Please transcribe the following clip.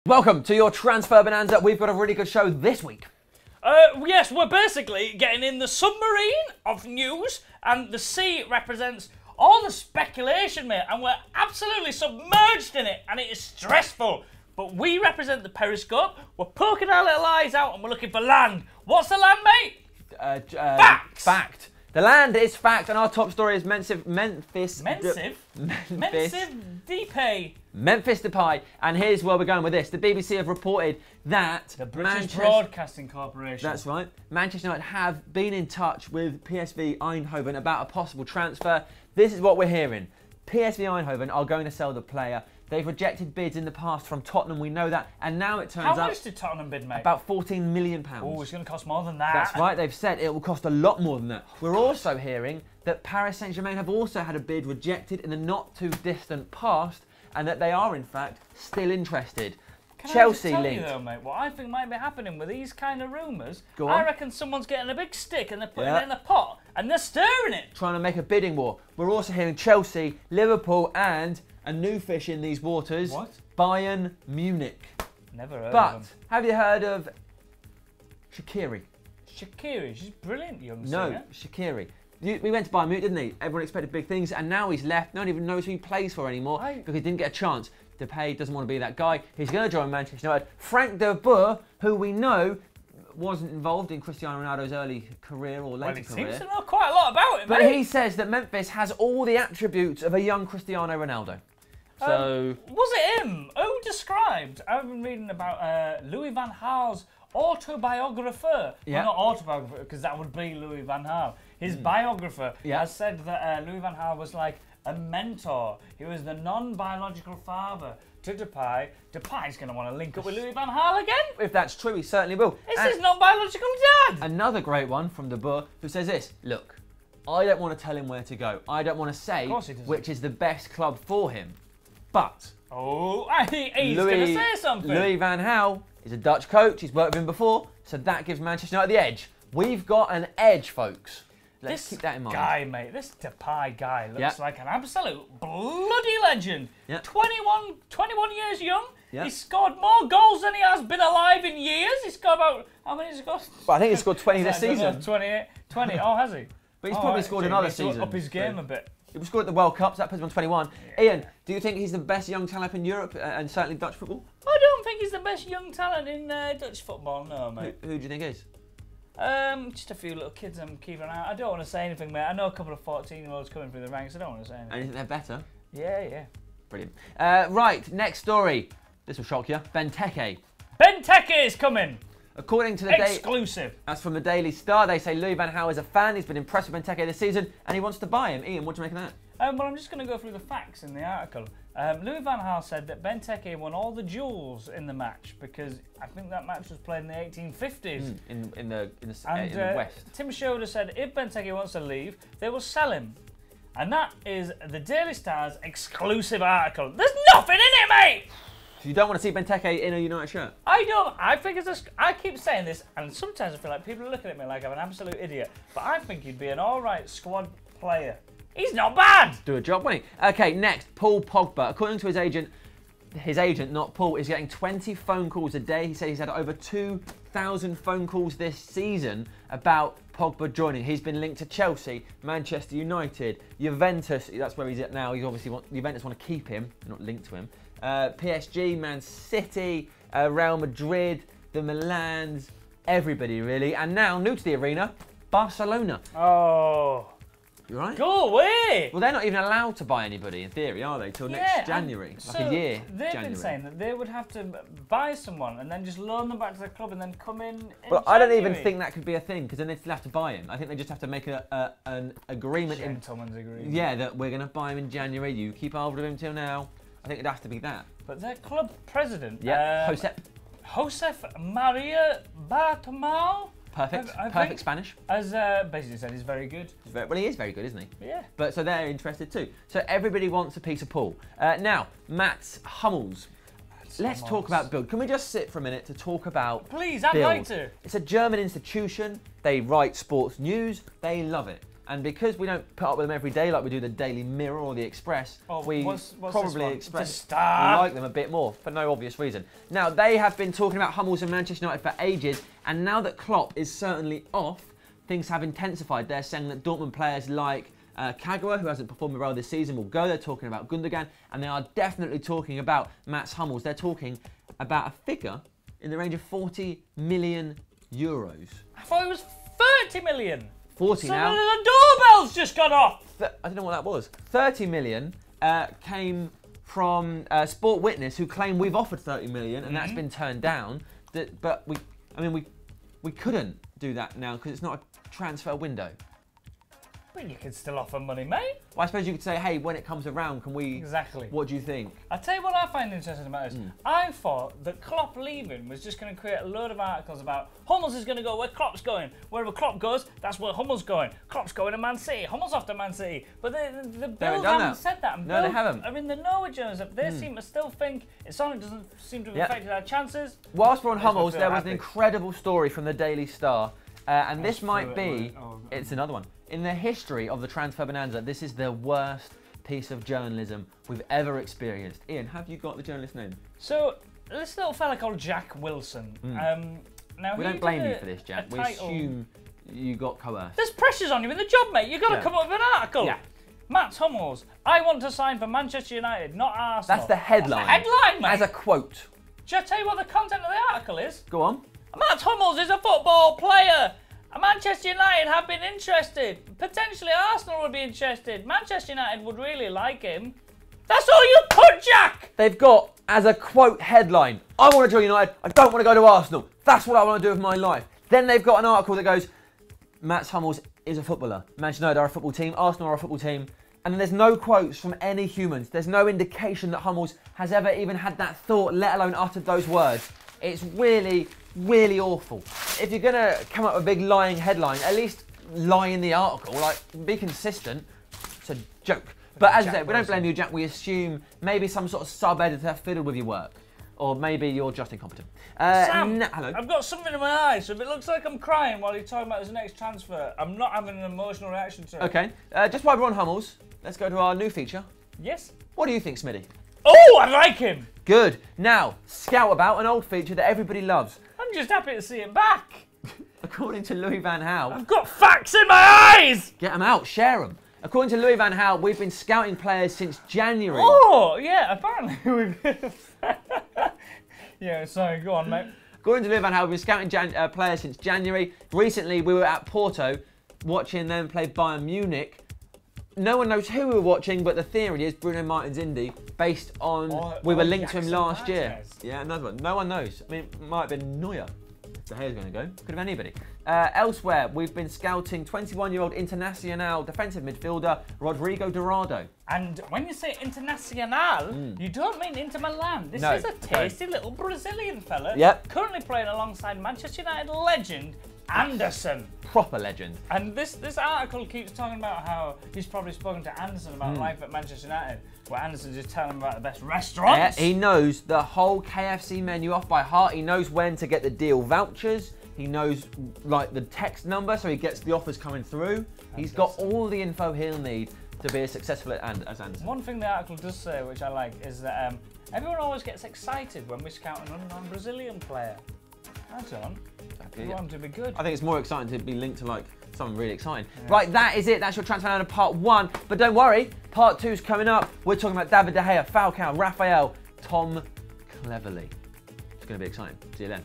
Welcome to your Transfer Bonanza. We've got a really good show this week. Yes, we're basically getting in the submarine of news, and the sea represents all the speculation, mate, and we're absolutely submerged in it, and it is stressful. But we represent the periscope, we're poking our little eyes out, and we're looking for land. What's the land, mate? Facts! Fact. The land is fact, and our top story is Memphis Depay. Memphis Depay, and here's where we're going with this. The BBC have reported that the British Broadcasting Corporation. That's right. Manchester United have been in touch with PSV Eindhoven about a possible transfer. This is what we're hearing. PSV Eindhoven are going to sell the player. They've rejected bids in the past from Tottenham, we know that, and now it turns out... How much did Tottenham bid, mate? About £14 million. Oh, it's going to cost more than that. That's right, they've said it will cost a lot more than that. We're also hearing that Paris Saint-Germain have also had a bid rejected in the not-too-distant past, and that they are, in fact, still interested. Chelsea I linked. you though, mate, what I think might be happening with these kind of rumours, Go on. I reckon someone's getting a big stick and they're putting it in the pot and they're stirring it. Trying to make a bidding war. We're also hearing Chelsea, Liverpool, and a new fish in these waters. What? Bayern Munich. Never heard of But them. have you heard of Shaqiri? Shaqiri, she's brilliant, young No, singer. Shaqiri. We went to Bayern Munich, didn't he? Everyone expected big things, and now he's left. No one even knows who he plays for anymore because he didn't get a chance. Depay doesn't want to be that guy. He's going to join Manchester United. Frank de Boer, who we know wasn't involved in Cristiano Ronaldo's early career or later career. He seems to know quite a lot about it, But mate. he says that Memphis has all the attributes of a young Cristiano Ronaldo. So... was it him? Who described? I've been reading about Louis van Gaal's autobiographer. Yeah. Well, not autobiographer, because that would be Louis van Gaal. His biographer has said that Louis van Gaal was like a mentor. He was the non-biological father to Depay. Depay's going to want to link up with Louis van Gaal again. if that's true, he certainly will. It's his non-biological dad. Another great one from De Boer who says this: look, I don't want to tell him where to go. I don't want to say which is the best club for him. But oh, he's going to say something. Louis van Gaal is a Dutch coach. He's worked with him before, so that gives Manchester United the edge. We've got an edge, folks. Let's keep that in mind. This guy, mate, this Depay guy looks like an absolute bloody legend. 21 years young. He's scored more goals than he has been alive in years. He's scored about, how many has he got? Well, I think he's scored 20 this season. 20, oh, has he? But he's probably scored another season. Up his game a bit. He was scored at the World Cup, so that puts him on 21. Ian, do you think he's the best young talent in Europe and certainly Dutch football? I don't think he's the best young talent in Dutch football, no, mate. Who do you think is? Just a few little kids I'm keeping an eye on. I don't want to say anything, mate. I know a couple of 14-year-olds coming through the ranks. I don't want to say anything. And you think they're better? Yeah. Brilliant. Right, next story. This will shock you. Benteke. Benteke is coming. According to the exclusive. That's from the Daily Star. They say Louis van Gaal is a fan. He's been impressed with Benteke this season, and he wants to buy him. Ian, what do you make of that? Well, I'm just going to go through the facts in the article. Louis van Gaal said that Benteke won all the duels in the match because I think that match was played in the 1850s. In the West. Tim Schroeder said if Benteke wants to leave, they will sell him. And that is the Daily Star's exclusive article. There's nothing in it, mate! So you don't want to see Benteke in a United shirt? I don't. I think it's I keep saying this, and sometimes I feel like people are looking at me like I'm an absolute idiot. But I think he'd be an all-right squad player. He's not bad. Do a job, won't he? Okay, next, Paul Pogba. According to his agent, not Paul, is getting 20 phone calls a day. He said he's had over 2,000 phone calls this season about Pogba joining. He's been linked to Chelsea, Manchester United, Juventus. That's where he's at now. He's obviously Juventus want to keep him, not linked to him. PSG, Man City, Real Madrid, the Milans, everybody really. And now, new to the arena, Barcelona. Oh. You right? Go away! Well, they're not even allowed to buy anybody, in theory, are they? Till next January, like a year. They've been saying that they would have to buy someone and then just loan them back to the club and then come in. Well, I don't even think that could be a thing because then they still have to buy him. I think they just have to make an agreement. Gentleman's agreement. Yeah, that we're going to buy him in January. You keep hold of him till now. I think it has to be that. But their club president, Josep Maria Bartomeu. Perfect Spanish. As basically said, he's very good. Well, he is very good, isn't he? Yeah. But so they're interested too. So everybody wants a piece of Paul. Now, Mats Hummels. Let's talk about Bild. Can we just sit for a minute to talk about Please, I'd Bild? like to. It's a German institution. They write sports news. They love it. And because we don't put up with them every day like we do the Daily Mirror or the Express, we probably express we like them a bit more for no obvious reason. Now, they have been talking about Hummels and Manchester United for ages, and now that Klopp is certainly off, things have intensified. They're saying that Dortmund players like Kagawa, who hasn't performed well this season, will go. They're talking about Gundogan, and they are definitely talking about Mats Hummels. They're talking about a figure in the range of 40 million euros. I thought it was 30 million. 40 now. The doorbell's just gone off. I don't know what that was. 30 million came from Sport Witness, who claim we've offered 30 million, and that's been turned down. But we couldn't do that now because it's not a transfer window. But you can still offer money, mate. Well, I suppose you could say, hey, when it comes around, can we... Exactly. What do you think? I'll tell you what I find interesting about this. I thought that Klopp leaving was just going to create a load of articles about Hummels is going to go where Klopp's going. Wherever Klopp goes, that's where Hummels going. Klopp's going to Man City. Hummels off to Man City. But the Bills haven't said that. And no, they haven't. I mean, the Norway journalists, they seem to still think it certainly doesn't seem to have affected our chances. Whilst we're on Hummels, there was an incredible story from the Daily Star. And this might be... It's another one. In the history of the Transfer Bonanza, this is the worst piece of journalism we've ever experienced. Ian, have you got the journalist's name? So, this little fella called Jack Wilson. Now we don't blame you for this, Jack. We assume you got coerced. There's pressures on you in the job, mate. You've got to come up with an article. Yeah. Mats Hummels, I want to sign for Manchester United, not Arsenal. That's the headline. That's the headline, mate. As a quote. Shall I tell you what the content of the article is? Go on. Mats Hummels is a football player. Manchester United have been interested. Potentially Arsenal would be interested. Manchester United would really like him. That's all you put, Jack! They've got, as a quote headline, I want to join United, I don't want to go to Arsenal. That's what I want to do with my life. Then they've got an article that goes, Mats Hummels is a footballer. Manchester United are a football team, Arsenal are a football team. And there's no quotes from any humans. There's no indication that Hummels has ever even had that thought, let alone uttered those words. It's really, really awful. If you're going to come up with a big lying headline, at least lie in the article. Like, be consistent. It's a joke. But as I said, we don't blame you, Jack. We assume maybe some sort of sub-editor fiddled with your work. Or maybe you're just incompetent. Sam, hello. I've got something in my eye, so if it looks like I'm crying while you're talking about this next transfer, I'm not having an emotional reaction to it. Okay. Just while we're on Hummels, let's go to our new feature. Yes? What do you think, Smitty? Oh, I like him! Good. Now, scout about an old feature that everybody loves. I'm just happy to see him back. According to Louis van Gaal... I've got facts in my eyes! Get them out, share them. According to Louis van Gaal, we've been scouting players since January. Oh, yeah, apparently we've been... Yeah, sorry, go on, mate. According to Louis van Gaal, we've been scouting players since January. Recently, we were at Porto watching them play Bayern Munich. No one knows who we were watching, but the theory is Bruno Martins Indi, based on we were linked to him last year. Yeah, another one. No one knows. I mean, it might have been Neuer. The hair's going to go. Could have been anybody. Elsewhere, we've been scouting 21-year-old Internacional defensive midfielder Rodrigo Dorado. And when you say Internacional, you don't mean Inter Milan. This is a tasty little Brazilian fella. Yep. Currently playing alongside Manchester United legend Anderson. Proper legend. And this article keeps talking about how he's probably spoken to Anderson about life at Manchester United, where Anderson's just telling him about the best restaurants. Yeah, he knows the whole KFC menu off by heart. He knows when to get the deal vouchers. He knows like the text number, so he gets the offers coming through. He's got all the info he'll need to be as successful as Anderson. One thing the article does say, which I like, is that everyone always gets excited when we scout an unknown Brazilian player. I don't. You want him to be good. I think it's more exciting to be linked to like something really exciting. Yeah. Right, that is it. That's your transfer round of part 1. But don't worry, part 2's coming up. We're talking about David De Gea, Falcao, Raphael, Tom Cleverley. It's going to be exciting. See you then.